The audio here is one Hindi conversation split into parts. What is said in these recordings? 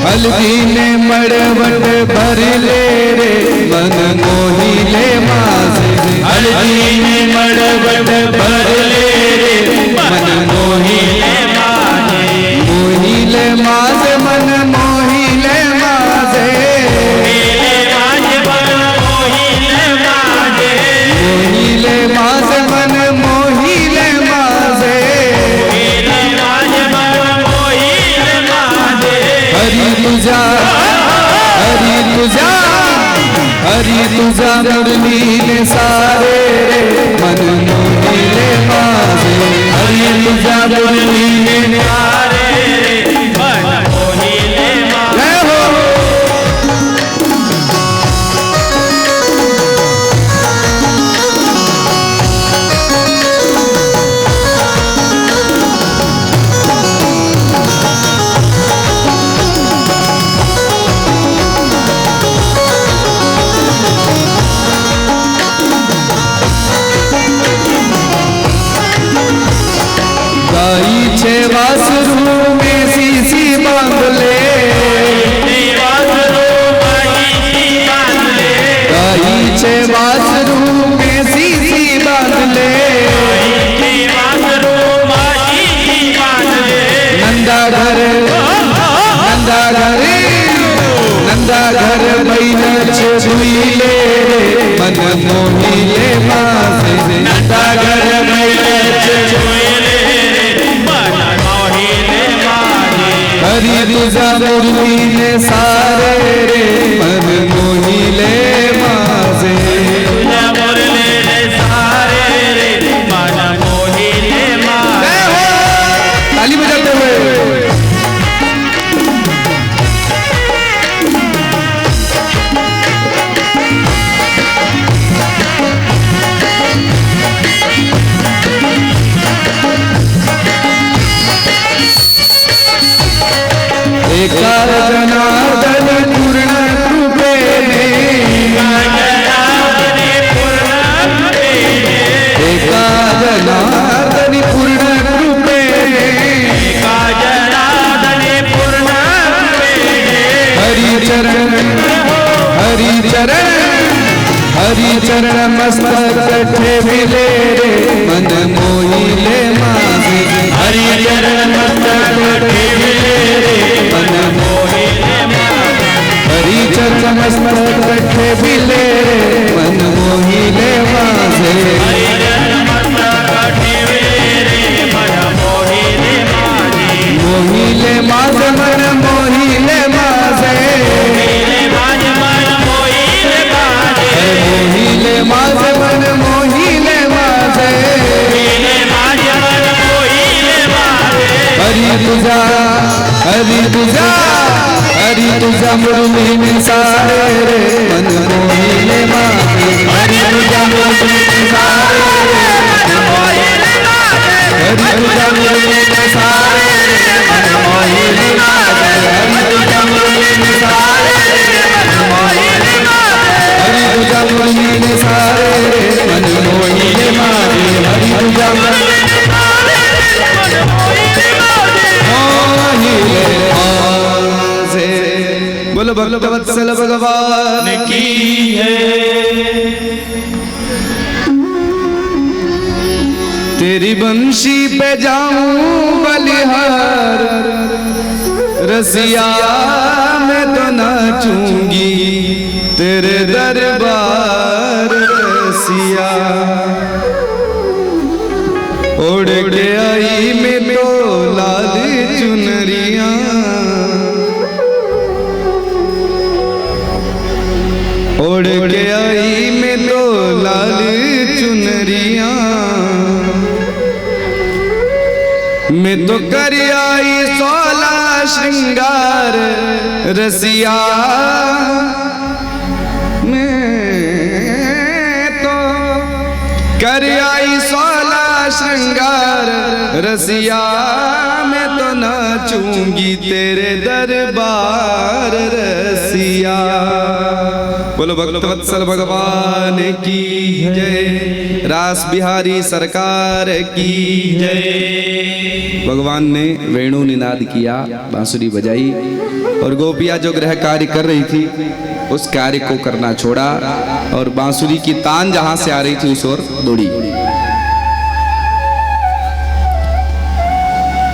हल्दी ने मड़वट भर ले रे मन मोही ले मास। हल्दी ने मड़वट भर ले रे मन मोही ले मास। मोही ले मास मन मोही ले मास। मोही ले मास मन मोही ले मास। हरि तुझा मुरली ने सारे मन मोही ले मास। हरि तुझा मुरली ने सारे मन मोही ले मास। जय हो। गाई छे वासरू में सीसी बांध ले। गाई छे वासरू में सीसी बांध ले। नंदा घर बैना छे छुई ले मन मोही ले मास। नंदा घर बैना छे छुई ले मन मोही ले मास। हरि तुझा मुरली ने सारे रे मन मोही ले मास। तुझा मुरली ने सारे रे मन मोही ले मास। ताली बजाते हुए एकार जनार्दन पूर्ण रूपे। एकार जनार्दन पूर्ण रूपे। हरि चरण मस्तक कठे मिले रे मन मोही ले मास। हरि चरण मस्तक कठे मिले रे मन मोही ले मास। हरि चरण मस्तक कठे मिले रे मन मोही ले मास। हरि चरण मस्तक कठे मिले रे मन मोही ले मास। मोही ले मास मन मोही ले मास। मोही ले मास मन मोही ले मास। हरि तुझा मुरली ने सारे रे मन मोही ले मास। हरि तुझा मुरली ने सारे रे मन मोही ले मास। हरि तुझा मुरली ने सारे रे मन मोही ले मास। हरि तुझा मुरली ने सारे रे मन मोही ले मास। हरि तुझा मुरली ने सारे रे मन मोही ले मास। हरि तुझा मुरली ने सारे रे मन मोही ले मास। बोलो भक्तवत्सल भगवान की है। तेरी बंशी पे जाऊं बलिहार रसिया मैं तो नाचूंगी तेरे दरबार रसिया। ओढ़ के आई मैं तो लाल चुनरिया। ओढ़ के आई मैं तो लाल चुनरिया। मैं तो कर आई 16 श्रृंगार रसिया। मैं तो कर आई 16 श्रृंगार रसिया। मैं तो नाचूंगी तेरे दरबार रसिया। बोलो भक्तवत्सल भगवान की जय, रास बिहारी सरकार की जय। भगवान ने वेणु निनाद किया, बांसुरी बजाई और गोपियां जो गृह कार्य कर रही थी उस कार्य को करना छोड़ा और बांसुरी की तान जहां से आ रही थी उस ओर दौड़ी।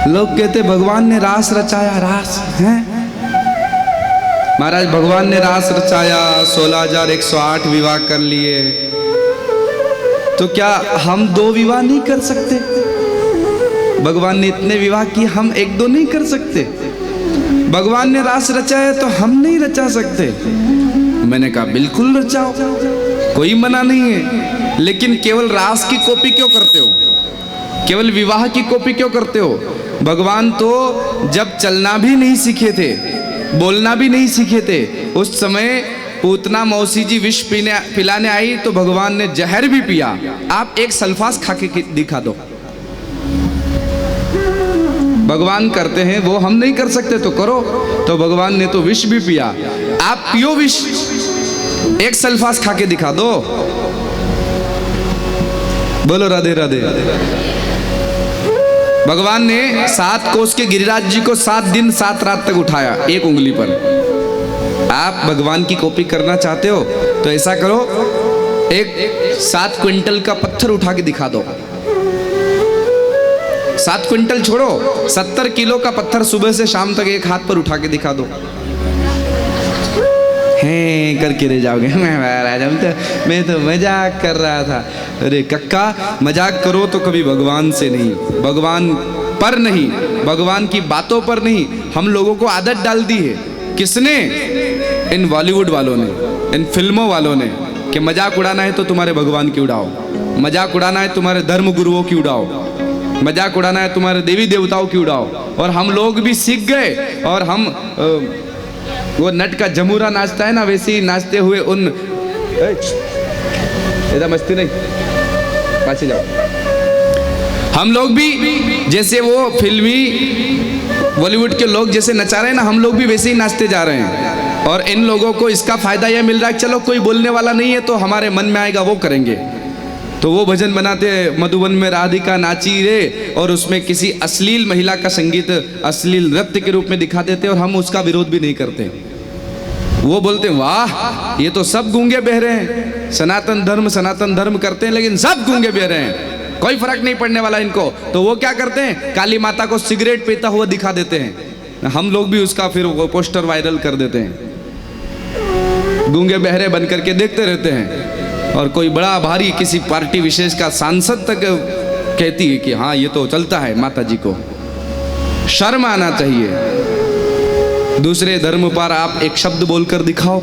लोग कहते भगवान ने रास रचाया, रास है महाराज, भगवान ने रास रचाया, 16,108 विवाह कर लिए, तो क्या हम 2 विवाह नहीं कर सकते? भगवान ने इतने विवाह किए, हम 1-2 नहीं कर सकते? भगवान ने रास रचाया तो हम नहीं रचा सकते? मैंने कहा बिल्कुल रचाओ, कोई मना नहीं है, लेकिन केवल रास की कॉपी क्यों करते हो? केवल विवाह की कॉपी क्यों करते हो? भगवान तो जब चलना भी नहीं सीखे थे, बोलना भी नहीं सीखे थे, उस समय पूतना मौसी जी विष पिलाने आई तो भगवान ने जहर भी पिया। आप एक सल्फास खा के दिखा दो। भगवान करते हैं, वो हम नहीं कर सकते तो करो। तो भगवान ने तो विष भी पिया, आप पियो विष, एक सल्फास खा के दिखा दो। बोलो राधे राधे। भगवान ने 7 कोस के गिरिराज जी को 7 दिन 7 रात तक उठाया एक उंगली पर। आप भगवान की कॉपी करना चाहते हो तो ऐसा करो, एक 7 क्विंटल का पत्थर उठा के दिखा दो। 7 क्विंटल छोड़ो, 70 किलो का पत्थर सुबह से शाम तक एक हाथ पर उठा के दिखा दो। हैं करके रह जाओगे। मैं तो मजाक कर रहा था। अरे कक्का, मजाक करो तो कभी भगवान से नहीं, भगवान पर नहीं, भगवान की बातों पर नहीं। हम लोगों को आदत डाल दी है, किसने? इन बॉलीवुड वालों ने, इन फिल्मों वालों ने, कि मजाक उड़ाना है तो तुम्हारे भगवान की उड़ाओ, मजाक उड़ाना है तुम्हारे धर्म गुरुओं की उड़ाओ, मजाक उड़ाना है तुम्हारे देवी देवताओं की उड़ाओ। और हम लोग भी सीख गए और हम वो नट का जमूरा नाचता है ना, वैसे ही नाचते हुए उन इधर मस्ती नहीं, पाछे जाओ। हम लोग भी जैसे वो फिल्मी बॉलीवुड के लोग जैसे नचा रहे हैं ना, हम लोग भी वैसे ही नाचते जा रहे हैं। और इन लोगों को इसका फायदा यह मिल रहा है, चलो कोई बोलने वाला नहीं है तो हमारे मन में आएगा वो करेंगे। तो वो भजन बनाते मधुबन में राधिका नाची रे, और उसमें किसी अश्लील महिला का संगीत अश्लील नृत्य के रूप में दिखा देते और हम उसका विरोध भी नहीं करते। वो बोलते वाह ये तो सब गूंगे बहरे हैं, सनातन धर्म करते हैं लेकिन सब गूंगे बहरे हैं, कोई फर्क नहीं पड़ने वाला इनको। तो वो क्या करते हैं, काली माता को सिगरेट पीता हुआ दिखा देते हैं। हम लोग भी उसका फिर वो पोस्टर वायरल कर देते हैं, गूंगे बहरे बन करके देखते रहते हैं। और कोई बड़ा भारी किसी पार्टी विशेष का सांसद तक कहती है कि हाँ ये तो चलता है माता जी को। शर्म आना चाहिए। दूसरे धर्म पर आप एक शब्द बोलकर दिखाओ,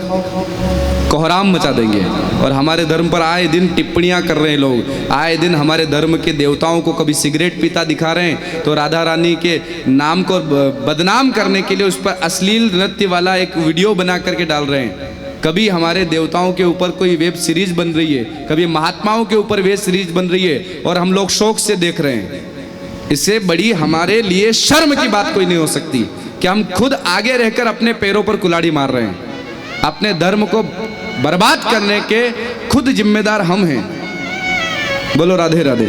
कोहराम मचा देंगे। और हमारे धर्म पर आए दिन टिप्पणियां कर रहे हैं लोग, आए दिन हमारे धर्म के देवताओं को कभी सिगरेट पीता दिखा रहे हैं तो राधा रानी के नाम को बदनाम करने के लिए उस पर अश्लील नृत्य वाला एक वीडियो बना करके डाल रहे हैं। कभी हमारे देवताओं के ऊपर कोई वेब सीरीज बन रही है, कभी महात्माओं के ऊपर वेब सीरीज बन रही है और हम लोग शौक से देख रहे हैं। इससे बड़ी हमारे लिए शर्म की बात कोई नहीं हो सकती कि हम खुद आगे रहकर अपने पैरों पर कुल्हाड़ी मार रहे हैं। अपने धर्म को बर्बाद करने के खुद जिम्मेदार हम हैं। बोलो राधे राधे।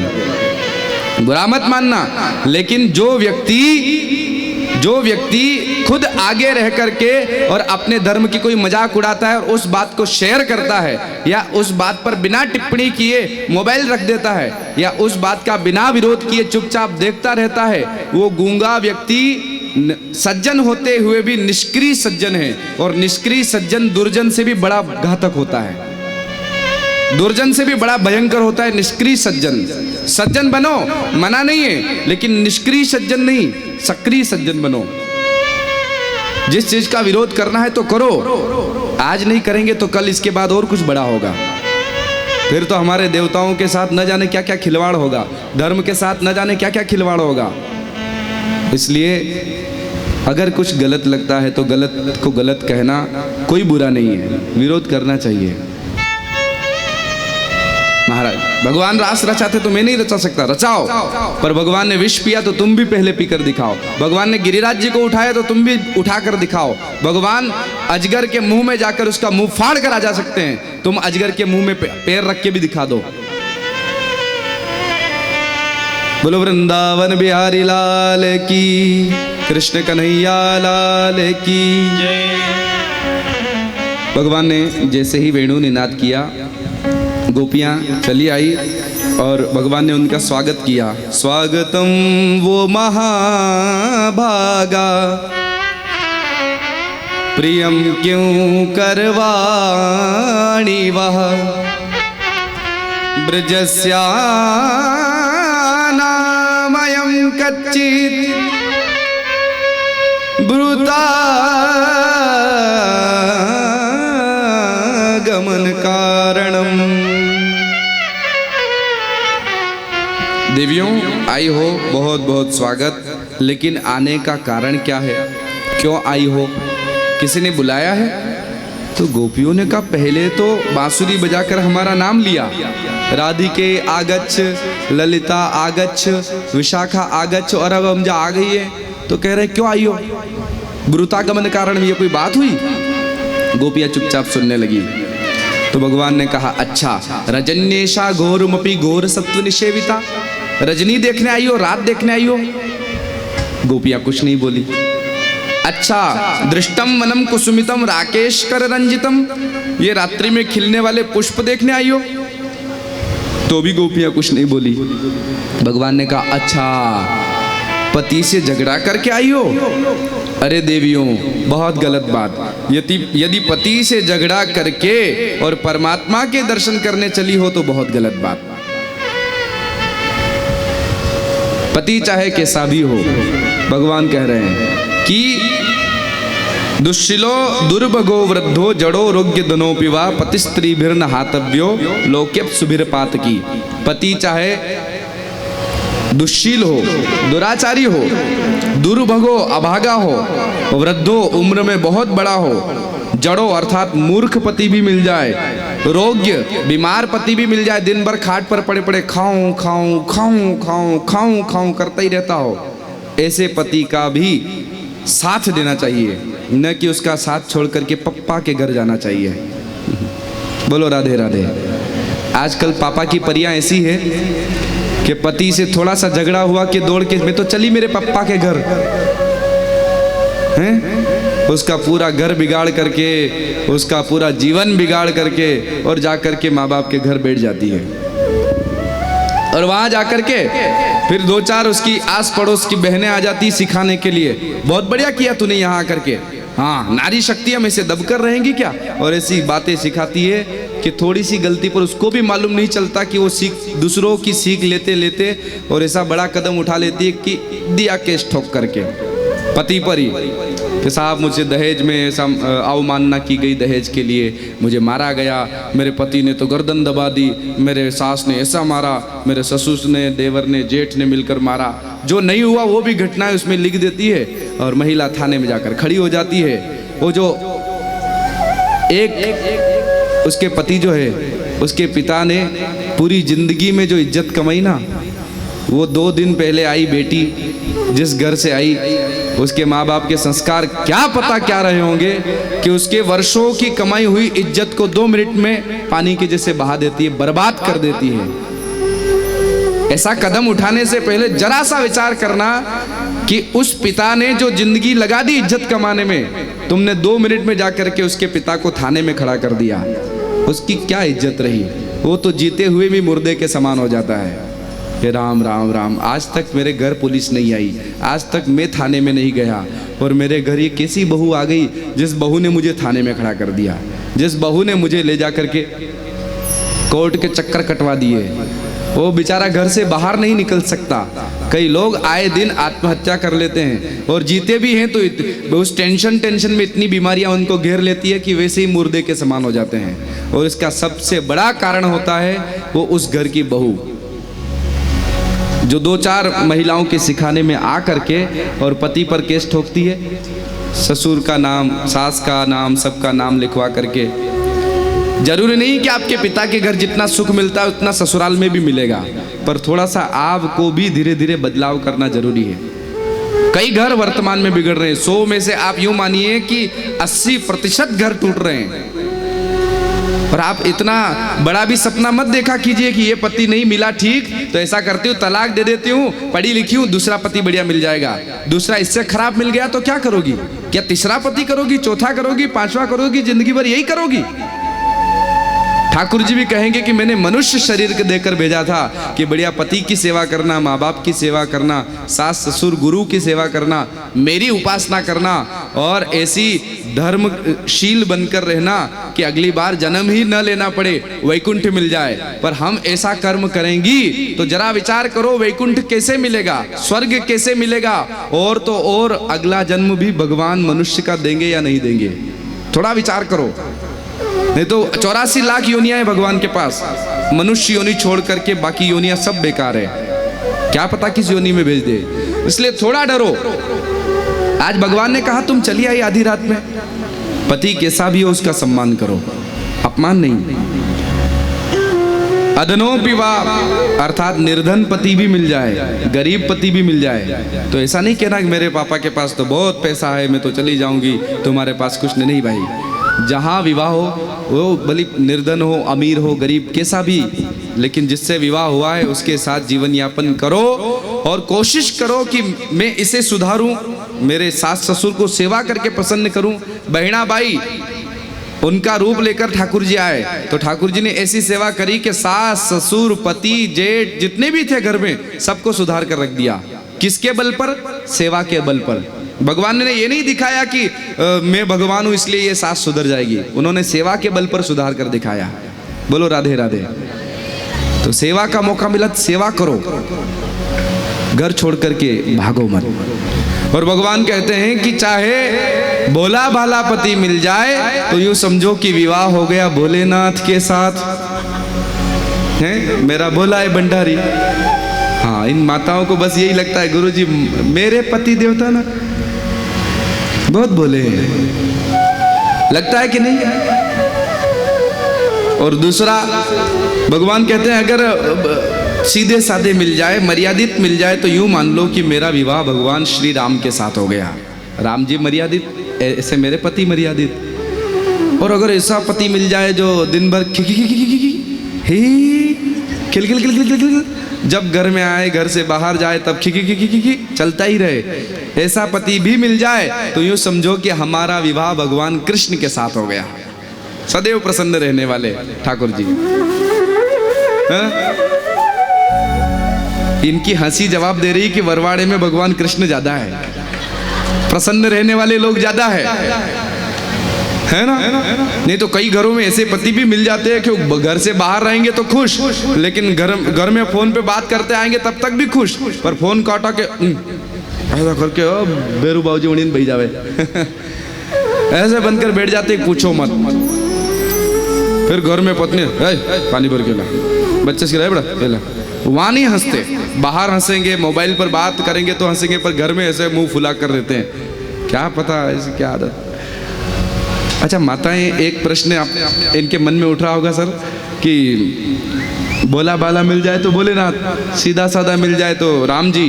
बुरा मत मानना, लेकिन जो व्यक्ति खुद आगे रह करके और अपने धर्म की कोई मजाक उड़ाता है और उस बात को शेयर करता है या उस बात पर बिना टिप्पणी किए मोबाइल रख देता है या उस बात का बिना विरोध किए चुपचाप देखता रहता है, वो गूंगा व्यक्ति सज्जन होते हुए भी निष्क्रिय सज्जन है। और निष्क्रिय सज्जन दुर्जन से भी बड़ा घातक होता है, दुर्जन से भी बड़ा भयंकर होता है निष्क्रिय सज्जन। सज्जन बनो, मना नहीं है, लेकिन निष्क्रिय सज्जन नहीं, सक्रिय सज्जन बनो। जिस चीज का विरोध करना है तो करो, आज नहीं करेंगे तो कल इसके बाद और कुछ बड़ा होगा। फिर तो हमारे देवताओं के साथ न जाने क्या क्या खिलवाड़ होगा, धर्म के साथ न जाने क्या क्या खिलवाड़ होगा। इसलिए अगर कुछ गलत लगता है तो गलत को गलत कहना कोई बुरा नहीं है, विरोध करना चाहिए। महाराज भगवान रास रचाते तो मैं नहीं रचा सकता, रचाओ। पर भगवान ने विष पिया तो तुम भी पहले पीकर दिखाओ। भगवान ने गिरिराज जी को उठाया तो तुम भी उठाकर दिखाओ। भगवान अजगर के मुंह में जाकर उसका मुंह फाड़ कर आ जा सकते हैं, तुम अजगर के मुंह में पैर रख के भी दिखा दो। बोलो वृंदावन बिहारी लाल की, कृष्ण कन्हैया लाल की जय। भगवान ने जैसे ही वेणु निनाद किया, गोपियां चली आई और भगवान ने उनका स्वागत किया। स्वागतम वो महाभागा, प्रियम क्यों करवाणी वह, ब्रजस्यानामयं कच्चित् ब्रूता गमन कारणम। देवियों आई हो, बहुत बहुत स्वागत। लेकिन आने का कारण क्या है, क्यों आई हो, किसी ने बुलाया है? तो गोपियों ने कहा पहले तो बांसुरी बजाकर हमारा नाम लिया, राधिके आगच्छ, ललिता आगच्छ, विशाखा आगच्छ, और अब हम जा आ गई है तो कह रहे क्यों आई हो, ब्रूतागमन कारण ये कोई बात हुई? गोपियां चुपचाप सुनने लगी। तो भगवान ने कहा अच्छा, रजन्येशा घोरमपि घोर सत्व निषेविता, रजनी देखने आई हो, रात देखने आई हो? गोपियां कुछ नहीं बोली। अच्छा, दृष्टम वनम कुसुमितम राकेश कर रंजितम, ये रात्रि में खिलने वाले पुष्प देखने आई हो? तो भी गोपियां कुछ नहीं बोली। भगवान ने कहा अच्छा, पति से झगड़ा करके आई हो? अरे देवियों बहुत गलत बात। यदि पति से झगड़ा करके और परमात्मा के दर्शन करने चली हो तो बहुत गलत बात। पति चाहे कैसा भी हो, भगवान कह रहे हैं कि दुश्शीलो दुर्भगो वृद्धो जड़ो रोग्य धनोपि वा पति स्त्री भिर्न हातव्यो लोक्यप सुभिर पातकी। पति चाहे दुश्शील हो, दुराचारी हो, दुर्भगो अभागा हो, वृद्धो उम्र में बहुत बड़ा हो, जड़ो अर्थात मूर्ख पति भी मिल जाए, रोग्य बीमार पति भी मिल जाए, दिन भर खाट पर पड़े पड़े खाऊं खाऊं खाऊं खाऊं खाऊं खाऊं करता ही रहता हो, ऐसे पति का भी साथ देना चाहिए, न कि उसका साथ छोड़ करके पप्पा के घर जाना चाहिए। बोलो राधे राधे। आजकल पापा की परियां ऐसी है कि पति से थोड़ा सा झगड़ा हुआ कि दौड़ के मैं तो चली मेरे पप्पा के घर, हैं? उसका पूरा घर बिगाड़ करके, उसका पूरा जीवन बिगाड़ करके और जा करके माँ बाप के घर बैठ जाती है। और वहां जाकर के फिर दो चार उसकी आस पड़ोस की बहनें आ जाती सिखाने के लिए, बहुत बढ़िया किया तूने यहाँ आकर के, हाँ नारी शक्ति हम ऐसे दबकर रहेंगी क्या, और ऐसी बातें सिखाती है कि थोड़ी सी गलती पर उसको भी मालूम नहीं चलता कि वो सीख दूसरों की सीख लेते लेते और ऐसा बड़ा कदम उठा लेती है कि दिया केस ठोक करके पति पर ही कि साहब मुझे दहेज में ऐसा अवमानना की गई, दहेज के लिए मुझे मारा गया, मेरे पति ने तो गर्दन दबा दी, मेरे सास ने ऐसा मारा, मेरे ससुर ने, देवर ने, जेठ ने मिलकर मारा। जो नहीं हुआ वो भी घटनाएं उसमें लिख देती है और महिला थाने में जाकर खड़ी हो जाती है। वो जो एक उसके पति जो है, उसके पिता ने पूरी जिंदगी में जो इज्जत कमाई ना, वो 2 दिन पहले आई बेटी जिस घर से आई, उसके माँ बाप के संस्कार क्या पता क्या रहे होंगे कि उसके वर्षों की कमाई हुई इज्जत को 2 मिनट में पानी के जैसे बहा देती है, बर्बाद कर देती है। ऐसा कदम उठाने से पहले जरा सा विचार करना कि उस पिता ने जो जिंदगी लगा दी इज्जत कमाने में, तुमने 2 मिनट में जाकर के उसके पिता को थाने में खड़ा कर दिया, उसकी क्या इज्जत रही? वो तो जीते हुए भी मुर्दे के समान हो जाता है। हे राम राम राम, आज तक मेरे घर पुलिस नहीं आई, आज तक मैं थाने में नहीं गया, और मेरे घर ये कैसी बहू आ गई जिस बहू ने मुझे थाने में खड़ा कर दिया, जिस बहू ने मुझे ले जा करके कोर्ट के चक्कर कटवा दिए। वो बेचारा घर से बाहर नहीं निकल सकता। कई लोग आए दिन आत्महत्या कर लेते हैं और जीते भी हैं तो उस टेंशन में इतनी बीमारियां उनको घेर लेती है कि वैसे ही मुर्दे के समान हो जाते हैं। और इसका सबसे बड़ा कारण होता है वो उस घर की बहू जो 2-4 महिलाओं के सिखाने में आ करके और पति पर केस ठोकती है, ससुर का नाम, सास का नाम, सबका नाम लिखवा करके जरूरी नहीं कि आपके पिता के घर जितना सुख मिलता है उतना ससुराल में भी मिलेगा, पर थोड़ा सा आपको भी धीरे धीरे बदलाव करना जरूरी है। कई घर वर्तमान में बिगड़ रहे हैं। 100 में से आप यूं मानिए कि 80% घर टूट रहे हैं। और आप इतना बड़ा भी सपना मत देखा कीजिए कि ये पति नहीं मिला ठीक तो ऐसा करती हूँ तलाक दे देती हूँ, पढ़ी लिखी हूँ, दूसरा पति बढ़िया मिल जाएगा। दूसरा इससे खराब मिल गया तो क्या करोगी? क्या तीसरा पति करोगी, चौथा करोगी, पांचवा करोगी, जिंदगी भर यही करोगी? ठाकुर जी भी कहेंगे कि मैंने मनुष्य शरीर के देकर भेजा था कि बढ़िया पति की सेवा करना, माँ बाप की सेवा करना, सास ससुर गुरु की सेवा करना, मेरी उपासना करना और ऐसी धर्मशील बनकर रहना कि अगली बार जन्म ही न लेना पड़े, वैकुंठ मिल जाए। पर हम ऐसा कर्म करेंगी तो जरा विचार करो वैकुंठ कैसे मिलेगा, स्वर्ग कैसे मिलेगा, और तो और अगला जन्म भी भगवान मनुष्य का देंगे या नहीं देंगे? थोड़ा विचार करो। नहीं तो 84 लाख योनियां हैं भगवान के पास, मनुष्य योनि छोड़ करके बाकी योनियां सब बेकार है, क्या पता किस योनि में भेज दे। इसलिए थोड़ा डरो। आज भगवान ने कहा तुम चली आई आधी रात में, पति कैसा भी हो उसका सम्मान करो, अपमान नहीं। अधनों पिवा अर्थात निर्धन पति भी मिल जाए, गरीब पति भी मिल जाए तो ऐसा नहीं कहना कि मेरे पापा के पास तो बहुत पैसा है मैं तो चली जाऊंगी, तुम्हारे पास कुछ नहीं। भाई जहाँ विवाह हो वो भले निर्धन हो, अमीर हो, गरीब, कैसा भी, लेकिन जिससे विवाह हुआ है उसके साथ जीवन यापन करो और कोशिश करो कि मैं इसे सुधारूं, मेरे सास ससुर को सेवा करके प्रसन्न करूं। बहिणा बाई उनका रूप लेकर ठाकुर जी आए तो ठाकुर जी ने ऐसी सेवा करी कि सास ससुर पति जेठ जितने भी थे घर में सबको सुधार कर रख दिया। किसके बल पर? सेवा के बल पर। भगवान ने ये नहीं दिखाया कि मैं भगवान हूं इसलिए ये सास सुधर जाएगी, उन्होंने सेवा के बल पर सुधार कर दिखाया। बोलो राधे राधे। तो सेवा का मौका मिला तो सेवा करो, घर छोड़ करके भागो मत। और भगवान कहते हैं कि चाहे भोला भाला पति मिल जाए तो यूं समझो कि विवाह हो गया भोलेनाथ के साथ। है मेरा भोला है भंडारी। हाँ, इन माताओं को बस यही लगता है गुरुजी मेरे पति देवता ना बहुत भोले हैं, लगता है कि नहीं? और दूसरा भगवान कहते हैं अगर सीधे साधे मिल जाए, मर्यादित मिल जाए तो यूं मान लो कि मेरा विवाह भगवान श्री राम के साथ हो गया। राम जी मर्यादित, ऐसे मेरे पति मर्यादित। और अगर ऐसा पति मिल जाए जो दिन भर खिल जब घर में आए घर से बाहर जाए तब खी चलता ही रहे, ऐसा पति भी मिल जाए तो यूं समझो कि हमारा विवाह भगवान कृष्ण के साथ हो गया। सदैव प्रसन्न रहने वाले ठाकुर जी। इनकी हंसी जवाब दे रही कि वरवाड़े में भगवान कृष्ण ज्यादा है, प्रसन्न रहने वाले लोग ज्यादा है ना? नहीं तो कई घरों में ऐसे पति भी मिल जाते हैं कि घर से बाहर रहेंगे तो खुश, लेकिन घर में फोन पे बात करते आएंगे तब तक भी खुश, पर फोन काटा के ऐसा करके बेरू बाबूजी उड़ीन भाई जावे ऐसे बनकर बैठ जाते, पूछो मत। फिर घर में पत्नी पानी भर के ला, बच्चे से बड़ा पहला वहां नहीं हंसते, बाहर हंसेंगे, मोबाइल पर बात करेंगे तो हंसेंगे, पर घर में ऐसे मुंह फुला कर रहते हैं। क्या पता ऐसी क्या आदत। अच्छा माताएं, एक प्रश्न आप इनके मन में उठ रहा होगा सर कि भोला भाला मिल जाए तो भोलेनाथ, सीधा साधा मिल जाए तो राम जी,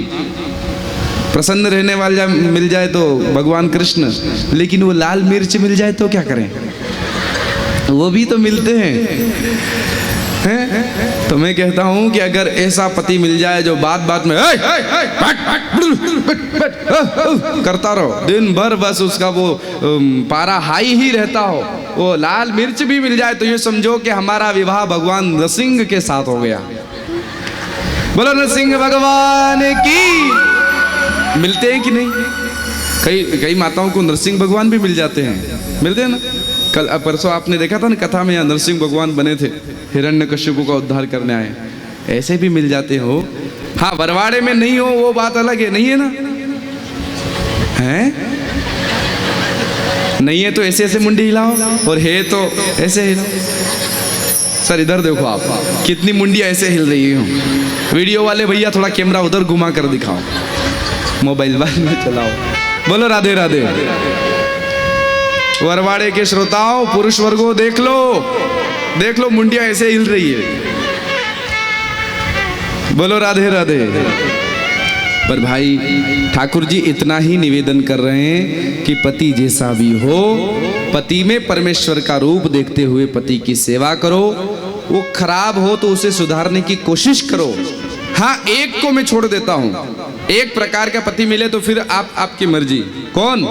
प्रसन्न रहने वाला मिल जाए तो भगवान कृष्ण, लेकिन वो लाल मिर्च मिल जाए तो क्या करें? वो भी तो मिलते हैं। तो मैं कहता हूं कि अगर ऐसा पति मिल जाए जो बात बात में करता रहो दिन भर, बस उसका वो पारा हाई ही रहता हो, वो लाल मिर्च भी मिल जाए तो ये समझो कि हमारा विवाह भगवान नरसिंह के साथ हो गया। बोलो नरसिंह भगवान की। मिलते हैं कि नहीं? कई माताओं को नरसिंह भगवान भी मिल जाते हैं, मिलते हैं ना? कल परसों आपने देखा था ना कथा में, यहाँ नरसिंह भगवान बने थे, हिरण्यकश्यप का उद्धार करने आए, ऐसे भी मिल जाते हो। हाँ, बरवाड़े में नहीं हो वो बात अलग है, नहीं है ना? है नहीं है तो ऐसे ऐसे मुंडी हिलाओ, और है तो ऐसे हिलाओ। सर इधर देखो आप, कितनी मुंडियां ऐसे हिल रही हो। वीडियो वाले भैया थोड़ा कैमरा उधर घुमा कर दिखाओ, मोबाइल में चलाओ। बोलो राधे राधे। वरवाड़े के श्रोताओं, पुरुष वर्गों, देख लो मुंडिया ऐसे हिल रही है। बोलो राधे राधे। पर भाई ठाकुर जी इतना ही निवेदन कर रहे हैं कि पति जैसा भी हो, पति में परमेश्वर का रूप देखते हुए पति की सेवा करो। वो खराब हो तो उसे सुधारने की कोशिश करो। हाँ, एक को मैं छोड़ देता हूं, एक प्रकार का पति मिले तो फिर आपकी मर्जी। कौन?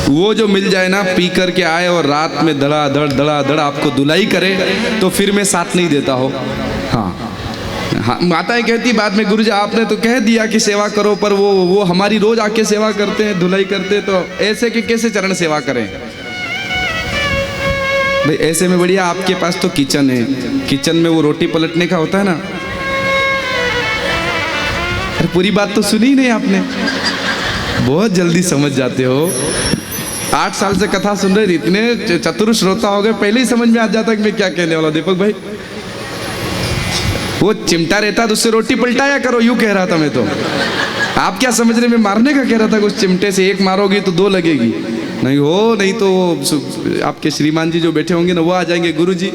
वो जो मिल जाए ना, पी करके आए और रात में धड़ा आपको धुलाई करे, तो फिर मैं साथ नहीं देता हो। हाँ, माताएं कहती बाद में, गुरुजी आपने तो कह दिया कि सेवा करो, पर वो हमारी रोज आके सेवा करते हैं, धुलाई करते, तो ऐसे कि कैसे चरण सेवा करें? भाई ऐसे में बढ़िया आपके पास तो किचन है, किचन में वो रोटी पलटने का होता है ना। अरे पूरी बात तो सुनी नहीं आपने, बहुत जल्दी समझ जाते हो। 8 साल से कथा सुन रहे थे, इतने चतुर श्रोता हो गए, पहले ही समझ में आ जाता कि मैं क्या कहने वाला। दीपक भाई, वो चिमटा रहता तो उससे रोटी पलटाया करो, यूं कह रहा था मैं तो। आप क्या समझ रहे, मैं मारने का कह रहा था। कुछ चिमटे से एक मारोगी तो 2 लगेगी, नहीं तो आपके श्रीमान जी जो बैठे होंगे ना, वो आ जाएंगे, गुरुजी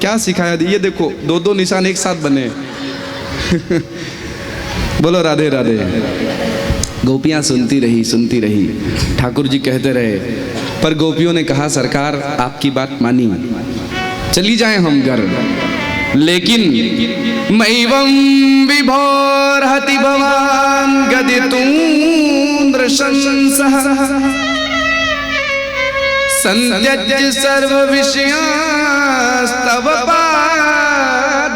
क्या सिखाया, ये देखो 2 निशान एक साथ बने। बोलो राधे राधे। गोपियां सुनती रही, ठाकुर जी कहते रहे, पर गोपियों ने कहा सरकार आपकी बात मानी, चली जाएं हम घर, लेकिन मैवं विभोरहति भवान गदितून्द्र शंसः संत्यज्य सर्व विषयास्तव पादमूलम्।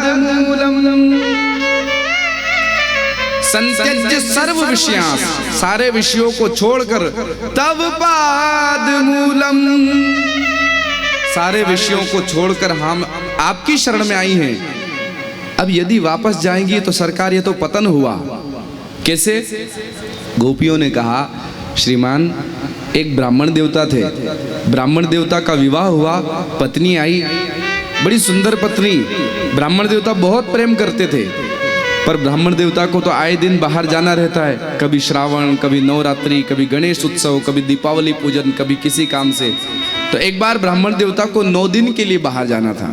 संत्यज्य सर्व विषयास, सारे विषयों को छोड़कर, तव पादमूलम्, सारे विषयों को छोड़कर हम आपकी शरण में आई हैं। अब यदि वापस जाएंगी तो सरकार ये तो पतन हुआ। कैसे? गोपियों ने कहा श्रीमान, एक ब्राह्मण देवता थे, ब्राह्मण देवता का विवाह हुआ, पत्नी आई, बड़ी सुंदर पत्नी। ब्राह्मण देवता बहुत प्रेम करते थे, पर ब्राह्मण देवता को तो आए दिन बाहर जाना रहता है, कभी श्रावण, कभी नवरात्रि, कभी गणेश उत्सव, कभी दीपावली पूजन, कभी किसी काम से। तो एक बार ब्राह्मण देवता को 9 दिन के लिए बाहर जाना था।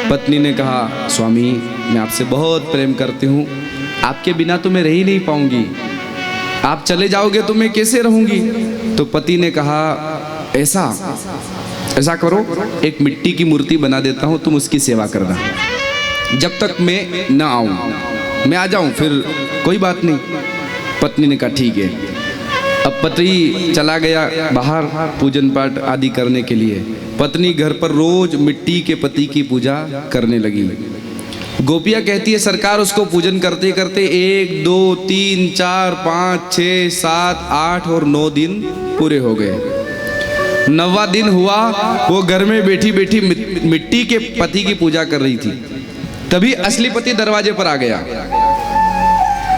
पत्नी ने कहा स्वामी, मैं आपसे बहुत प्रेम करती हूँ, आपके बिना तो मैं रह ही नहीं पाऊंगी, आप चले जाओगे तो मैं कैसे रहूंगी? तो पति ने कहा ऐसा करो, एक मिट्टी की मूर्ति बना देता हूँ, तुम उसकी सेवा करना, जब तक मैं न आऊं, मैं आ जाऊं फिर कोई बात नहीं। पत्नी ने कहा ठीक है। अब पति चला गया बाहर पूजन पाठ आदि करने के लिए, पत्नी घर पर रोज मिट्टी के पति की पूजा करने लगी। गोपिया कहती है सरकार उसको पूजन करते करते 1 2 3 4 5 6 7 8 और 9 दिन पूरे हो गए। 9वां दिन हुआ, वो घर में बैठी बैठी मिट्टी के पति की पूजा कर रही थी, तभी असली पति दरवाजे पर आ गया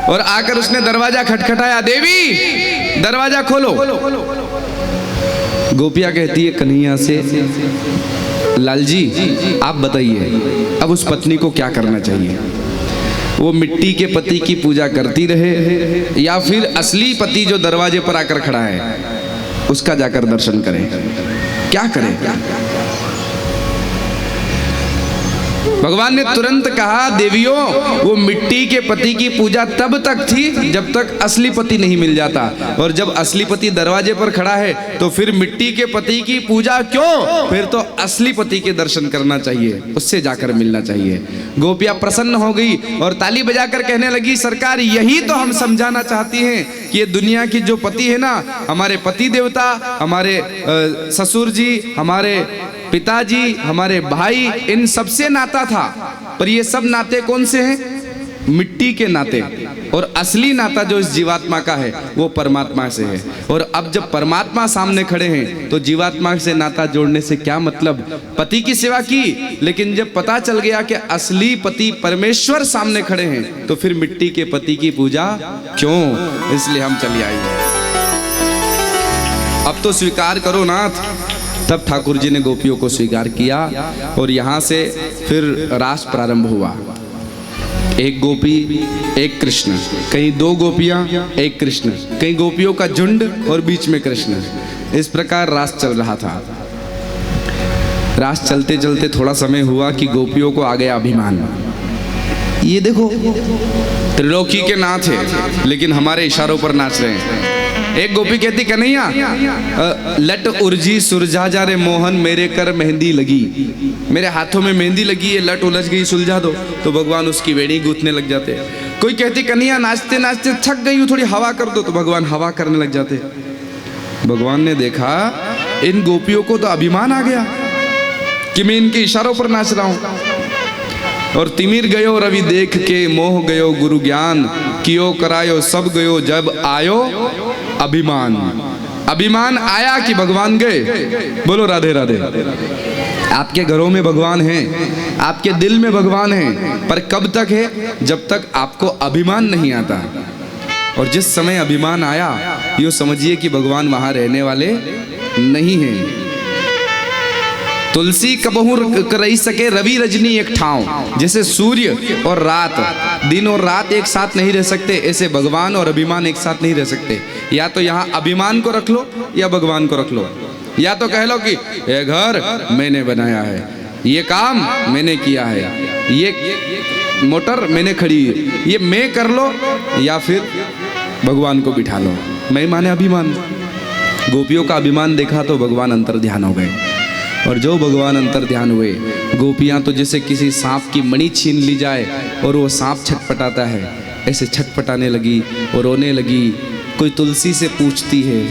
और आकर उसने दरवाजा खटखटाया, देवी दरवाजा खोलो। गोपिया कहती है कन्हैया से, लाल जी आप बताइए अब उस पत्नी को क्या करना चाहिए? वो मिट्टी के पति की पूजा करती रहे या फिर असली पति जो दरवाजे पर आकर खड़ा है उसका जाकर दर्शन करें? क्या करें? भगवान ने तुरंत कहा देवियों, वो मिट्टी के पति की पूजा तब तक थी जब तक असली पति नहीं मिल जाता, और जब असली पति दरवाजे पर खड़ा है तो फिर मिट्टी के पति की पूजा क्यों? फिर तो असली पति के दर्शन करना चाहिए, उससे जाकर मिलना चाहिए। गोपिया प्रसन्न हो गई और ताली बजाकर कहने लगी सरकार यही तो हम समझाना चाहती हैं कि ये दुनिया की जो पति है ना, हमारे पति देवता, हमारे ससुर जी, हमारे पिताजी, हमारे भाई, इन सबसे नाता था, पर ये सब नाते कौन से हैं? मिट्टी के नाते। और असली नाता जो इस जीवात्मा का है वो परमात्मा से है। और अब जब परमात्मा सामने खड़े हैं तो जीवात्मा से नाता जोड़ने से क्या मतलब? पति की सेवा की, लेकिन जब पता चल गया कि असली पति परमेश्वर सामने खड़े हैं तो फिर मिट्टी के पति की पूजा क्यों? इसलिए हम चली आई। अब तो स्वीकार करो नाथ। तब ठाकुर जी ने गोपियों को स्वीकार किया और यहाँ से फिर रास प्रारंभ हुआ। एक गोपी एक कृष्ण, कहीं दो गोपियां एक कृष्ण, कहीं गोपियों का झुंड और बीच में कृष्ण। इस प्रकार रास चल रहा था। रास चलते चलते थोड़ा समय हुआ कि गोपियों को आ गया अभिमान। ये देखो त्रिलोकी के नाथ है लेकिन हमारे इशारों पर नाच रहे हैं। एक गोपी कहती कन्हैया लट उर्जी सुरझा जा रे मोहन, मेरे कर मेहंदी लगी, मेरे हाथों में मेहंदी लगी है, लट उलझ गई सुलझा दो। तो भगवान उसकी वेणी गूंथने लग जाते। कोई कहती कन्हैया नाचते नाचते थक गई हूँ, थोड़ी हवा कर दो। तो भगवान हवा करने लग जाते। भगवान ने देखा इन गोपियों को तो अभिमान आ गया कि मैं इनके इशारों पर नाच रहा हूं। और तिमिर गयो रवि देख के, मोह गयो गुरु ज्ञान, कियो करायो सब गयो जब आयो अभिमान। अभिमान आया कि भगवान गए। बोलो राधे राधे। आपके घरों में भगवान हैं, आपके दिल में भगवान हैं, पर कब तक है? जब तक आपको अभिमान नहीं आता। और जिस समय अभिमान आया, यूँ समझिए कि भगवान वहां रहने वाले नहीं हैं। तुलसी कबहू रही सके रवि रजनी एक ठाव। जैसे सूर्य और रात, दिन और रात एक साथ नहीं रह सकते, ऐसे भगवान और अभिमान एक साथ नहीं रह सकते। या तो यहाँ अभिमान को रख लो या भगवान को रख लो। या तो कह लो कि ये घर मैंने बनाया है, ये काम मैंने किया है, ये मोटर मैंने खड़ी है, ये मैं कर लो, या फिर भगवान को बिठा लो। मैं माने अभिमान। गोपियों का अभिमान देखा तो भगवान अंतर ध्यान हो गए। और जो भगवान अंतर ध्यान हुए, गोपियां तो जैसे किसी सांप की मणि छीन ली जाए और वो सांप छटपटाता है, ऐसे छटपटाने लगी और रोने लगी। कोई तुलसी से पूछती है,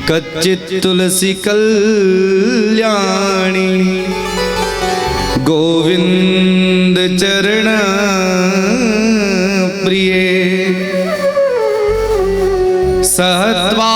कच्चित तुलसी कल्याणी, गोविंद चरण प्रिय, सहत्वा